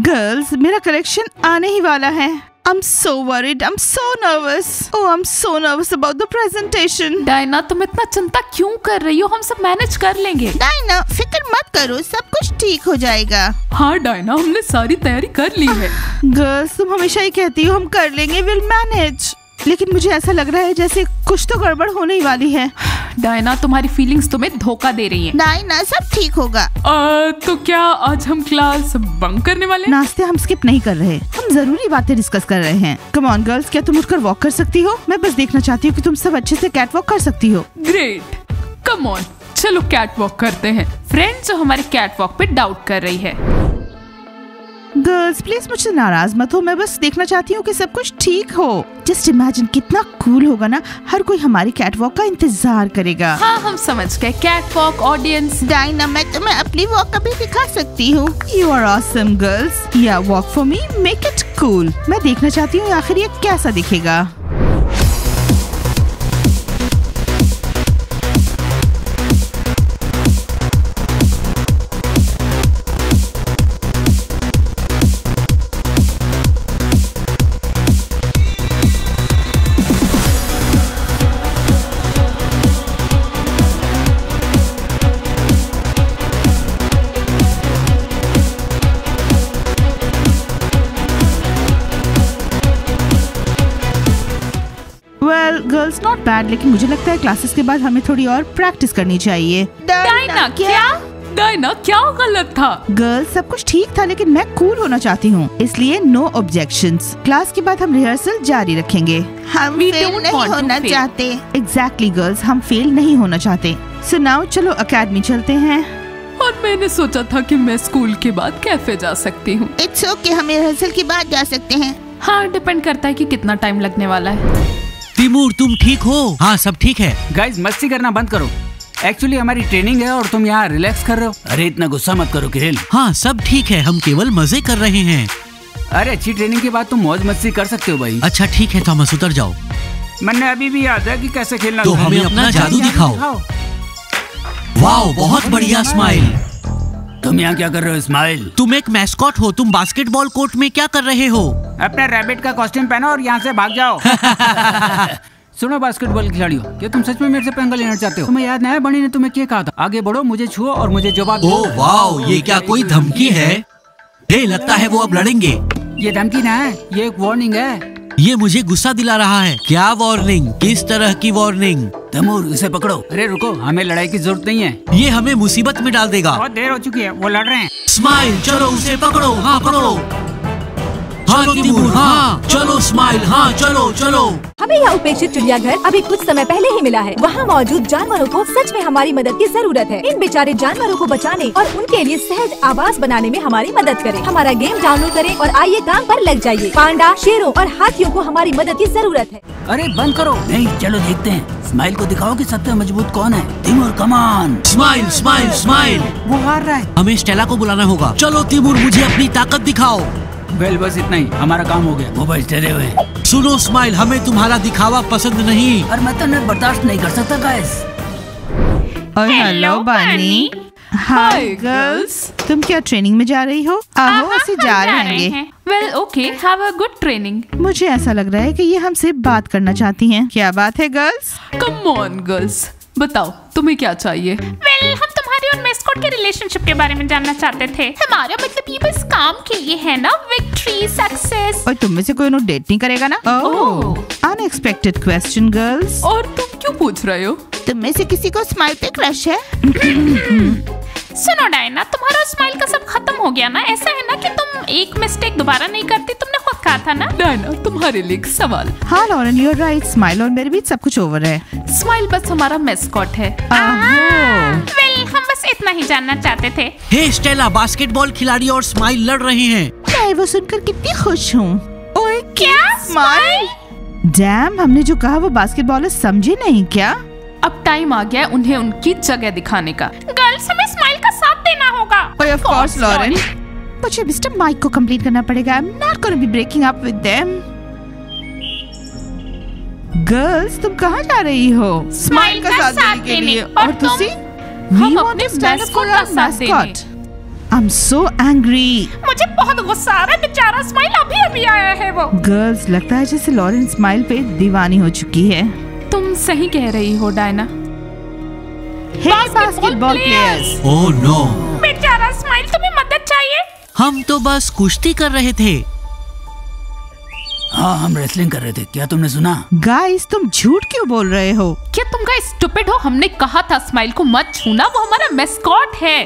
Girls, मेरा collection आने ही वाला है। I'm so worried. I'm so nervous. Oh, I'm so nervous about the presentation. Diana, तुम इतना चिंता क्यों कर रही हो? हम सब मैनेज कर लेंगे। डायना, फिक्र मत करो, सब कुछ ठीक हो जाएगा। हाँ डायना, हमने सारी तैयारी कर ली है। गर्ल्स, तुम हमेशा ही कहती हो हम कर लेंगे, we'll manage। लेकिन मुझे ऐसा लग रहा है जैसे कुछ तो गड़बड़ होने ही वाली है। डायना, तुम्हारी फीलिंग्स तुम्हें धोखा दे रही हैं। डायना, सब ठीक होगा। तो क्या आज हम क्लास बंक करने वाले? नाश्ते हम स्किप नहीं कर रहे, हम जरूरी बातें डिस्कस कर रहे हैं। कम ऑन गर्ल्स, क्या तुम उठकर वॉक कर सकती हो? मैं बस देखना चाहती हूँ कि तुम सब अच्छे से कैट वॉक कर सकती हो। ग्रेट, कम ऑन, चलो कैट वॉक करते हैं। फ्रेंड जो हमारे कैट वॉक पे डाउट कर रही है। गर्ल्स प्लीज मुझसे नाराज मत हो, मैं बस देखना चाहती हूँ कि सब कुछ ठीक हो। जस्ट इमेजिन कितना कूल होगा ना, हर कोई हमारी कैट वॉक का इंतजार करेगा। हाँ हम समझ गए, कैट वॉक ऑडियंस। डायना, मैं तुम्हें अपनी वॉक अभी दिखा सकती हूँ। यू आर ऑसम गर्ल्स, या walk for me, make it cool. मैं देखना चाहती हूँ आखिर ये कैसा दिखेगा। गर्ल्स नॉट बैड, लेकिन मुझे लगता है क्लासेस के बाद हमें थोड़ी और प्रैक्टिस करनी चाहिए। डायना, क्या? डायना, क्या गलत था? गर्ल्स, सब कुछ ठीक था, लेकिन मैं कूल होना चाहती हूँ, इसलिए नो ऑब्जेक्शंस। क्लास के बाद हम रिहर्सल जारी रखेंगे। हम फेल नहीं होना चाहते। एग्जैक्टली गर्ल्स, हम फेल नहीं होना चाहते। सो नाउ चलो अकेडमी चलते हैं। और मैंने सोचा था कि मैं स्कूल के बाद कैफे जा सकती हूँ। इट्स ओके, हम रिहर्सल के बाद जा सकते हैं। हाँ, डिपेंड करता है कि कितना टाइम लगने वाला है। तिमूर, तुम ठीक हो? हाँ सब ठीक है। गाइस, मस्ती करना बंद करो। एक्चुअली हमारी ट्रेनिंग है और तुम यहाँ रिलैक्स कर रहे हो। अरे इतना गुस्सा मत करो किरिल। हाँ सब ठीक है, हम केवल मजे कर रहे हैं। अरे अच्छी ट्रेनिंग के बाद तुम मौज मस्ती कर सकते हो भाई। अच्छा ठीक है थॉमस, उतर जाओ। मैंने अभी भी याद है कि कैसे खेलना। तो हमें अपना जादू दिखाओ। वाओ, बहुत बढ़िया स्माइल। तुम यहाँ क्या कर रहे हो स्माइल? तुम एक मैस्कॉट हो, तुम बास्केटबॉल कोर्ट में क्या कर रहे हो? अपना रैबिट का कॉस्ट्यूम पहनो और यहाँ से भाग जाओ। सुनो बास्केटबॉल खिलाड़ियों, क्या तुम सच में मेरे से पंगा लेना चाहते हो? तुम्हें याद नहीं है बनी ने तुम्हें क्या कहा था? आगे बढ़ो, मुझे छुओ और मुझे जवाब दो। ओह वाओ, ये क्या कोई धमकी है? लगता है वो अब लड़ेंगे। ये धमकी ना है, ये एक वार्निंग है। ये मुझे गुस्सा दिला रहा है। क्या वार्निंग? किस तरह की वार्निंग? तैमूर, इसे पकड़ो। अरे रुको, हमें लड़ाई की जरूरत नहीं है। ये हमें मुसीबत में डाल देगा। बहुत देर हो चुकी है, वो लड़ रहे हैं। स्माइल, चलो उसे पकड़ो। हाँ पकड़ो। हाँ तिमूर, हाँ चलो स्माइल, हाँ चलो चलो। हमें यह उपेक्षित चिड़ियाघर अभी कुछ समय पहले ही मिला है। वहाँ मौजूद जानवरों को सच में हमारी मदद की जरूरत है। इन बेचारे जानवरों को बचाने और उनके लिए सहज आवास बनाने में हमारी मदद करें। हमारा गेम डाउनलोड करें और आइए काम पर लग जाइए। पांडा, शेरों और हाथियों को हमारी मदद की जरूरत है। अरे बंद करो। नहीं, चलो देखते हैं। स्माइल को दिखाओ कि सबसे मजबूत कौन है। Timur, come on. Smile smile smile. वो हार रहा है। हमें स्टेला को बुलाना होगा। चलो तिमूर, मुझे अपनी ताकत दिखाओ। वेल बस इतना ही, हमारा काम हो गया। वो बस डरे हुए। सुनो स्माइल, हमें तुम्हारा दिखावा पसंद नहीं। और मैं तो बर्दाश्त नहीं कर सकता गाइस। और हेलो बनी। हाय गर्ल्स, तुम क्या ट्रेनिंग में जा रही हो? आहो, ऐसे जा रहे हैं। Well okay, have a good training. मुझे ऐसा लग रहा है कि ये हमसे बात करना चाहती हैं। क्या बात है गर्ल्स? कम ऑन गर्ल्स, बताओ तुम्हें क्या चाहिए? वेल, हम तुम्हारी और मैस्कॉट के रिलेशनशिप के बारे में जानना चाहते थे। हमारा मतलब ये बस काम के लिए है ना, विक्ट्री, सक्सेस। और तुम में से कोई डेट नहीं करेगा ना? Unexpected question girls. और तुम क्यों पूछ रहे हो? तुम में से किसी को स्माइल पे क्रश है? सुनो डायना, तुम्हारा स्माइल का सब खत्म हो गया ना? ऐसा है ना कि तुम एक मिस्टेक दोबारा नहीं करती, तुमने खुद कहा था ना। डायना, तुम्हारे लिए एक सवाल। हाँ Lauren, you are right. Smile और मेरे बीच सब कुछ ओवर है। स्माइल बस हमारा मैस्कॉट है। वेल, हम बस इतना ही जानना चाहते थे। हे स्टेला, बास्केटबॉल खिलाड़ी और स्माइल लड़ रहे हैं। मैं वो सुनकर कितनी खुश हूँ। ओए क्या स्माइल? डैम, हमने जो कहा वो बास्केटबॉलर समझे नहीं क्या? अब टाइम आ गया उन्हें उनकी जगह दिखाने का। गर्ल्स, हमें स्माइल का साथ देना होगा। ऑफ कोर्स लॉरेन, मुझे मिस्टर माइक को कंप्लीट करना पड़ेगा। I am not gonna be breaking up with them. Girls, तुम कहाँ जा रही हो? स्माइल का साथ देने के लिए। और तुसी? हम अपने मैस्कॉट का साथ देने। I'm so angry. मुझे बहुत गुस्सा आ रहा है, बेचारा स्माइल अभी अभी आया है वो। गर्ल्स, लगता है जैसे लॉरेन स्माइल पे दीवानी हो चुकी है। तुम सही कह रही हो Diana. Hey, basketball players. Oh no, बेचारा स्माइल, तुम्हें मदद चाहिए? हम तो बस कुश्ती कर रहे थे। हाँ, हम रेसलिंग कर रहे थे। क्या तुमने सुना? गाइस, तुम झूठ क्यों बोल रहे हो? क्या तुम गाइस स्टूपिड हो? हमने कहा था स्माइल को मत छूना, वो हमारा मैस्कॉट है।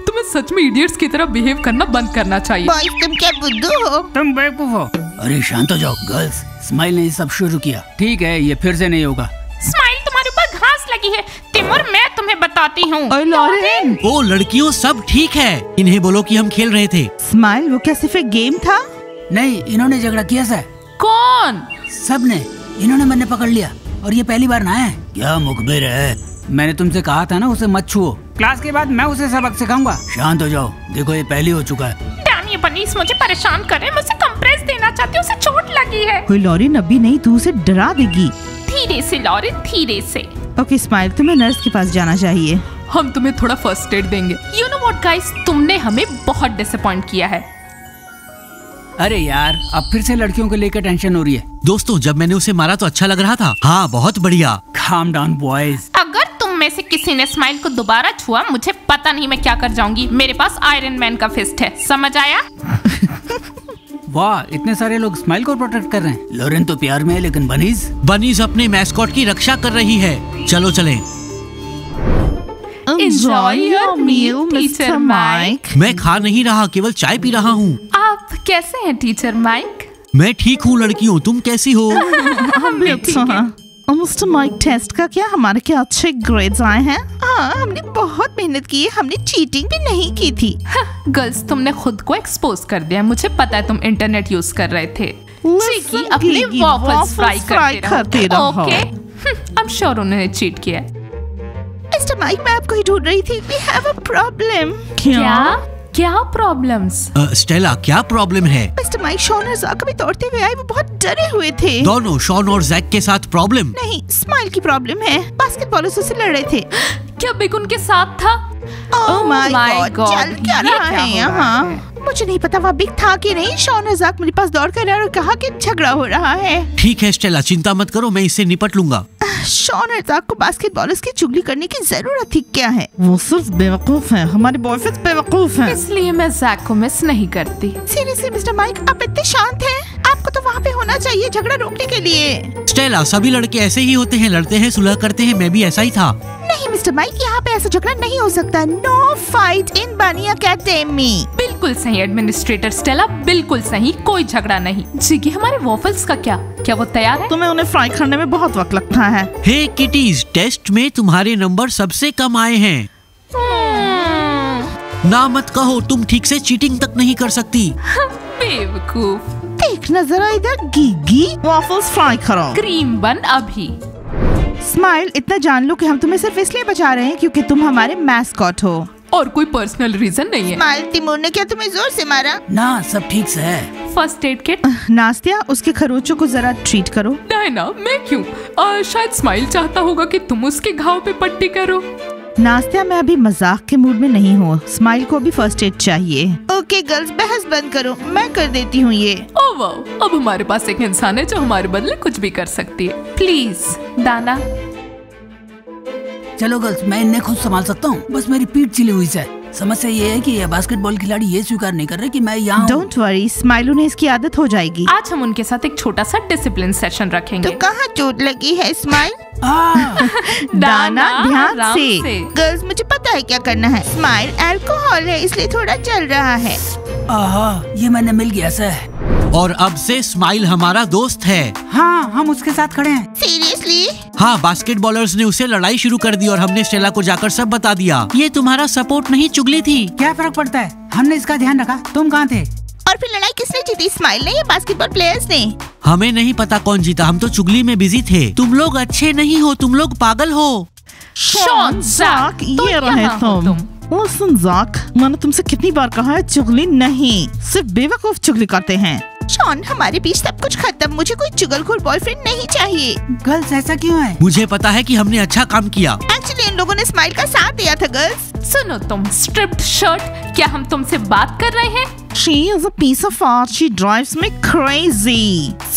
तुम्हें सच में इडियट्स की तरह बिहेव करना बंद करना चाहिए। बॉयज, तुम क्या बुद्धू हो? तुम बेवकूफ हो। अरे शांत हो जाओ गर्ल्स, स्माइल ने ये सब शुरू किया। ठीक है, ये फिर से नहीं होगा। स्माइल, तुम्हारे ऊपर घास लगी है। तिमोर, मैं तुम्हें बताती हूँ। ओए लॉरेन, ओ लड़कियों, सब ठीक है। इन्हें बोलो कि हम खेल रहे थे। स्माइल, वो क्या सिर्फ एक गेम था? नहीं, इन्होंने झगड़ा किया सर। कौन? सब ने। इन्होंने मैंने पकड़ लिया और ये पहली बार ना है। क्या मुखबिर है? मैंने तुमसे कहा था ना उसे मत छुओ। क्लास के बाद मैं उसे सबक सिखाऊंगा। शांत हो जाओ, देखो ये पहली हो चुका है। डैम, ये बनीस मुझे परेशान करे, मुझे कंप्रेस देना चाहती हूँ, उसे चोट लगी है। कोई लॉरेन अभी नहीं, तू उसे डरा देगी। धीरे से लॉरेन, धीरे से। ओके स्माइल, तुम्हें नर्स के पास जाना चाहिए। हम तुम्हें थोड़ा फर्स्ट एड देंगे। यू नो व्हाट गाइस, तुमने हमें बहुत डिसअपॉइंट किया है। अरे यार, अब फिर से लड़कियों को लेकर टेंशन हो रही है। दोस्तों, जब मैंने उसे मारा तो अच्छा लग रहा था। हाँ, बहुत बढ़िया। Calm down boys. अगर तुम में से किसी ने स्माइल को दोबारा छुआ, मुझे पता नहीं मैं क्या कर जाऊंगी। मेरे पास आयरन मैन का फिस्ट है, समझ आया? वाह, इतने सारे लोग स्माइल को प्रोटेक्ट कर रहे हैं। लॉरेन तो प्यार में है, लेकिन बनीज अपने मैस्कॉट की रक्षा कर रही है। चलो चलें। Enjoy your meal, Teacher Mike. मैं खा नहीं रहा, केवल चाय पी रहा हूँ। आप कैसे हैं टीचर माइक? मैं ठीक हूँ लड़कियों, तुम कैसी हो? हम भी अच्छा हैं। मिस्टर माइक, टेस्ट का क्या हमारे क्या अच्छे ग्रेड्स आए हैं? हाँ, हमने बहुत मेहनत की है, हमने चीटिंग भी नहीं की थी। गर्ल्स, तुमने खुद को एक्सपोज कर दिया। मुझे पता है तुम इंटरनेट यूज कर रहे थे। चीकी, अपने वॉफल्स फ्राई करते रहो। ओके, आई एम श्योर उन्होंने चीट किया है। मिस्टर माइक, मैं आपको ही ढूंढ रही थी। We have a problem. क्या प्रॉब्लम्स? स्टेला, क्या प्रॉब्लम है? मिस्टर माइक, शॉन और ज़ैक अभी दौड़ते हुए आए, वो बहुत डरे हुए थे। दोनों शॉन और जैक के साथ प्रॉब्लम? नहीं, स्माइल की प्रॉब्लम है। बास्केटबॉल से लड़ रहे थे। क्या बिग उनके साथ था? ओह माय गॉड, चल क्या ये रहा क्या है हो यहाँ? रहा है? मुझे नहीं पता वहाँ बिग था कि नहीं। शॉन और ज़ैक मेरे पास दौड़ कर आए और कहा कि झगड़ा हो रहा है। ठीक है स्टेला, चिंता मत करो, मैं इससे निपट लूंगा। शॉन और ज़ैक को बास्केटबॉलर्स की चुगली करने की जरूरत थी क्या है? वो सिर्फ बेवकूफ हैं। हमारे बॉयफ्रेंड्स बेवकूफ हैं। इसलिए मैं जैक को मिस नहीं करती। सीरियसली मिस्टर माइक, आप इतने शांत हैं? आपको तो वहाँ पे होना चाहिए झगड़ा रोकने के लिए। स्टेला, सभी लड़के ऐसे ही होते हैं, लड़ते हैं, सुलह करते हैं। मैं भी ऐसा ही था। नहीं मिस्टर माइक, यहाँ पे ऐसा झगड़ा नहीं हो सकता। नो फाइट इन बनी अकेडमी। बिल्कुल सही एडमिनिस्ट्रेटर स्टेला, बिल्कुल सही, कोई झगड़ा नहीं। जी, हमारे वॉफल्स का क्या वो तैयार है? तुम्हें उन्हें फ्राई करने में बहुत वक्त लगता है। हे किटीज, टेस्ट में तुम्हारे नंबर सबसे कम आए हैं। ना मत कहो, तुम ठीक से चीटिंग तक नहीं कर सकती। बेवकूफ। देख ना जरा इधर, गीगी वॉफल्स फ्राई करो। क्रीम बन अभी। स्माइल, इतना जान लो कि हम तुम्हें सिर्फ इसलिए बचा रहे हैं क्योंकि तुम हमारे मैस्कॉट हो, और कोई पर्सनल रीजन नहीं है। स्माइल, तिमोर ने क्या तुम्हें जोर से मारा? ना, सब ठीक से है। First aid kit. नास्तिया, उसके खरोचों को जरा ट्रीट करो। डायना, मैं क्यों? शायद स्माइल चाहता होगा कि तुम उसके घाव पे पट्टी करो। नास्तिया, मैं अभी मजाक के मूड में नहीं हूँ। स्माइल को भी फर्स्ट एड चाहिए। ओके गर्ल्स, बहस बंद करो, मैं कर देती हूँ ये। ओह वाह, अब हमारे पास एक इंसान है जो हमारे बदले कुछ भी कर सकती है। प्लीज दाना। चलो गर्ल्स, मैं इन्हें खुद संभाल सकता हूँ, बस मेरी पीठ चिली हुई है। समस्या ये है कि ये बास्केटबॉल खिलाड़ी ये स्वीकार नहीं कर रहे कि मैं यहाँ। डोंट वरी, स्माइल, उन्हें इसकी आदत हो जाएगी। आज हम उनके साथ एक छोटा सा डिसिप्लिन सेशन रखेंगे। तो कहाँ चोट लगी है स्माइल? दाना, ध्यान आराम से। गर्ल्स, मुझे पता है क्या करना है। स्माइल, अल्कोहल है इसलिए थोड़ा चल रहा है। आहा, ये मैंने मिल गया सर। और अब से स्माइल हमारा दोस्त है। हाँ, हम उसके साथ खड़े हैं। सीरियसली? हाँ, बास्केटबॉलर्स ने उसे लड़ाई शुरू कर दी और हमने स्टेला को जाकर सब बता दिया। ये तुम्हारा सपोर्ट नहीं, चुगली थी। क्या फर्क पड़ता है, हमने इसका ध्यान रखा। तुम कहाँ थे? और फिर लड़ाई किसने जीती, स्माइल ने या बास्केटबॉल प्लेयर्स ने? हमें नहीं पता कौन जीता, हम तो चुगली में बिजी थे। तुम लोग अच्छे नहीं हो, तुम लोग पागल हो। शॉन, ज़ैक, ये रहे तुम। लिसन ज़ैक, मैंने तुमसे कितनी बार कहा है चुगली नहीं, सिर्फ बेवकूफ चुगली करते हैं। शॉन, हमारे बीच सब कुछ खत्म। मुझे कोई चुगलखोर बॉयफ्रेंड नहीं चाहिए। गर्ल्स, ऐसा क्यों है? मुझे पता है कि हमने अच्छा काम किया। एक्चुअली उन लोगों ने स्माइल का साथ दिया था गर्ल्स। सुनो तुम स्ट्रिप्ड शर्ट, क्या हम तुमसे बात कर रहे हैं? She is a piece of art. She drives me crazy.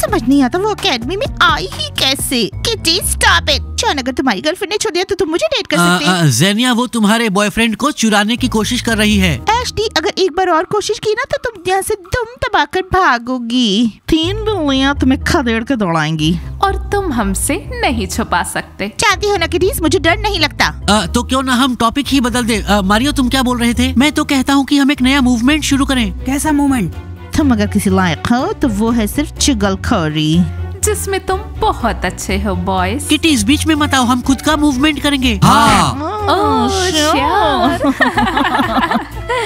समझ नहीं आता वो एकेडमी में आई ही कैसे। Kitty stop it. जॉन, अगर तुम्हारी गर्लफ्रेंड ने छोड़ दिया तो तुम मुझे डेट कर सकते। ज़ेनिया, वो तुम्हारे बॉयफ्रेंड को चुराने की कोशिश कर रही है। एशली, अगर एक बार और कोशिश की ना तो तुम यहाँ से दुम दबाकर भागोगी। 3 बिल्लियाँ तुम्हें खदेड़ कर दौड़ाएंगी और तुम हमसे नहीं छुपा सकते। चाहती हो ना किटीज, मुझे डर नहीं लगता। तो क्यों ना हम टॉपिक ही बदल दे। मारियो, तुम क्या बोल रहे थे? मैं तो कहता हूँ कि हम एक नया मूवमेंट शुरू करें। कैसा मूवमेंट? तुम अगर किसी लायक हो तो वो है सिर्फ चुगलखोरी, जिसमें तुम बहुत अच्छे हो बॉयज। किटी, इस बीच में मत आओ, हम खुद का मूवमेंट करेंगे।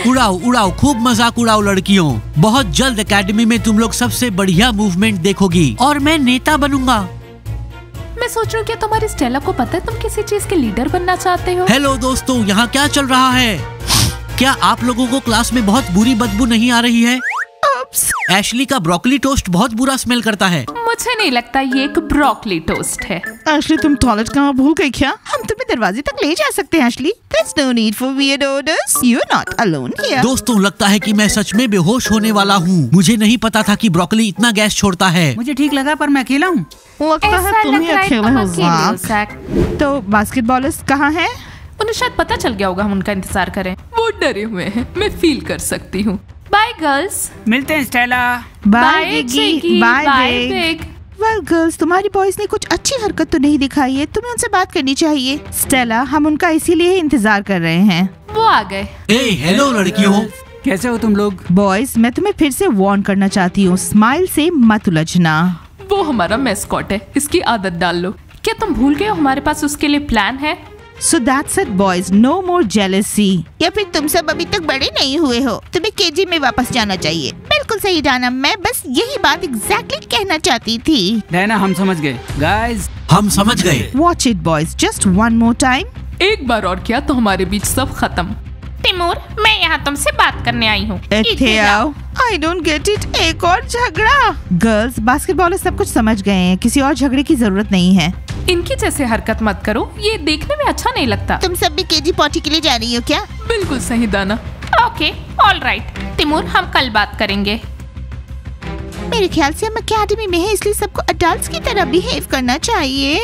उड़ाओ उड़ाओ, खूब मजाक उड़ाओ लड़कियों। बहुत जल्द एकेडमी में तुम लोग सबसे बढ़िया मूवमेंट देखोगी और मैं नेता बनूंगा। मैं सोच रही हूँ क्या तुम्हारी स्टेला को पता है तुम किसी चीज के लीडर बनना चाहते हो? हेलो दोस्तों, यहाँ क्या चल रहा है? क्या आप लोगों को क्लास में बहुत बुरी बदबू नहीं आ रही है? एशली का ब्रोकली टोस्ट बहुत बुरा स्मेल करता है। मुझे नहीं लगता ये एक ब्रोकली टोस्ट है। एशली, तुम टॉयलेट कहाँ भूल गई क्या? हम तुम्हें दरवाजे तक ले जा सकते हैं Ashley. There's no need for weird orders. You're not alone here. दोस्तों, लगता है कि मैं सच में बेहोश होने वाला हूँ। मुझे नहीं पता था कि ब्रोकली इतना गैस छोड़ता है। मुझे ठीक लगा पर मैं अकेला हूँ। लगता है तुम ही अकेले हो ज़ाक। तो बास्केटबॉलर्स कहाँ हैं? उन्हें शायद पता चल गया होगा, हम उनका इंतजार करें। वो डरे हुए हैं, मैं फील कर सकती हूँ। Bye girls. मिलते हैं Stella. Bye Biggie. Bye big. Well girls, तुम्हारी बॉयज ने कुछ अच्छी हरकत तो नहीं दिखाई है, तुम्हें उनसे बात करनी चाहिए। स्टेला, हम उनका इसीलिए इंतजार कर रहे हैं। वो आ गए। हेलो लड़कियों, कैसे हो तुम लोग? बॉयज, मैं तुम्हें फिर से वार्न करना चाहती हूँ, स्माइल से मत उलझना। वो हमारा मैस्कॉट है, इसकी आदत डाल लो। क्या तुम भूल गए हो हमारे पास उसके लिए प्लान है? So that's it boys, no more jealousy. या फिर तुम सब अभी तक बड़े नहीं हुए हो, तुम्हें केजी में वापस जाना चाहिए। बिल्कुल सही डायना, मैं बस यही बात एग्जैक्टली कहना चाहती थी। डायना, हम समझ गए। गाइस, हम समझ गए। Watch it boys, just one more time. एक बार और किया तो हमारे बीच सब खत्म। तिमूर, मैं यहाँ तुमसे बात करने आई हूँ। I don't get it, एक और झगड़ा। गर्ल्स, बास्केटबॉलर सब कुछ समझ गए हैं, किसी और झगड़े की जरूरत नहीं है। इनकी जैसे हरकत मत करो, ये देखने में अच्छा नहीं लगता। तुम सब भी केजी पॉटी के लिए जा रही हो क्या? बिल्कुल सही दाना। Okay, all right. तिमूर, हम कल बात करेंगे। मेरे ख्याल से हम एकेडमी में हैं, इसलिए सबको अडल्ट्स की तरह बिहेव करना चाहिए।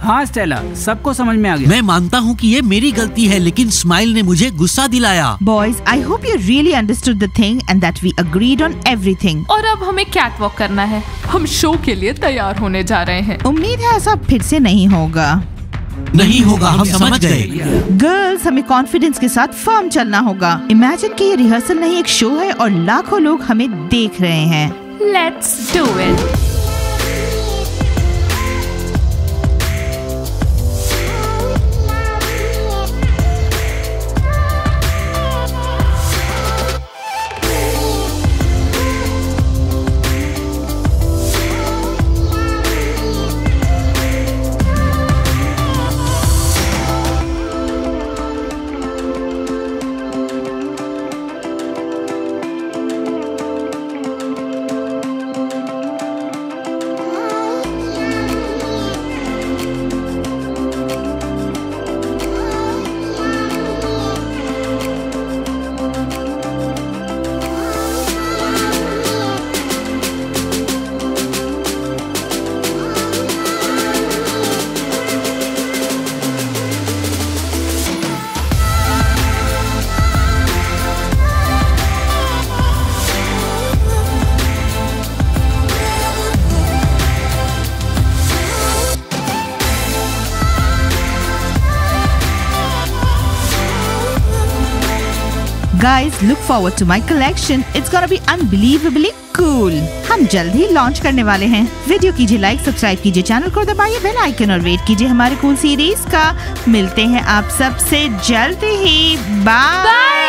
हाँ स्टेला, सबको समझ में आ गया। मैं मानता हूँ कि ये मेरी गलती है, लेकिन स्माइल ने मुझे गुस्सा दिलाया। Boys, I hope you really understood the thing and that we agreed on everything. और अब हमें कैटवॉक करना है, हम शो के लिए तैयार होने जा रहे हैं। उम्मीद है ऐसा फिर से नहीं होगा। नहीं होगा, हम समझ गए। गर्ल्स, हमें कॉन्फिडेंस के साथ फर्म चलना होगा। इमेजिन कि ये रिहर्सल नहीं एक शो है और लाखों लोग हमें देख रहे हैं। Let's do it. Guys, look forward to my collection. It's gonna be unbelievably cool. हम जल्द ही लॉन्च करने वाले हैं। वीडियो कीजिए लाइक, सब्सक्राइब कीजिए, चैनल को दबाइए बेल आइकन और वेट कीजिए हमारे कूल सीरीज का। मिलते हैं आप सबसे जल्द ही। बाय।